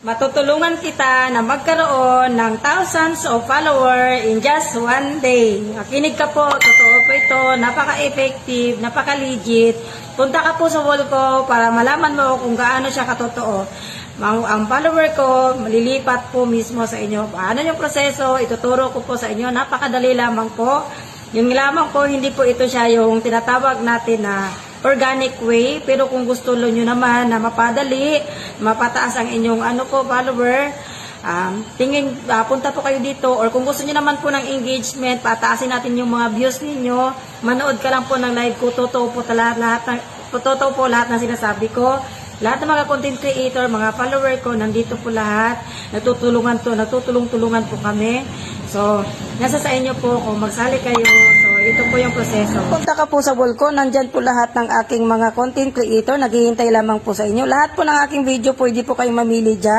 Matutulungan kita na magkaroon ng thousands of follower in just one day. Makinig ka po, totoo po ito, napaka-effective, napaka-legit. Punta ka po sa wall ko para malaman mo kung gaano siya katotoo. Ang follower ko, malilipat po mismo sa inyo. Paano yung proseso, ituturo ko po sa inyo. Napakadali lamang po. Yung lamang po, hindi po ito siya yung tinatawag natin na organic way, pero kung gusto nyo naman na mapadali, mapataas ang inyong follower, punta po kayo dito, or kung gusto nyo naman po ng engagement, pataasin natin yung mga views ninyo, manood ka lang po ng live ko, totoo po lahat ng sinasabi ko. Lahat ng mga content creator, mga follower ko, nandito po lahat. Nagtutulong-tulungan po kami. So, nasa sa inyo po kung magsali kayo. So, ito po yung proseso. Punta ka po sa wall ko, nandyan po lahat ng aking mga content creator. Naghihintay lamang po sa inyo. Lahat po ng aking video, pwede po kayong mamili dyan.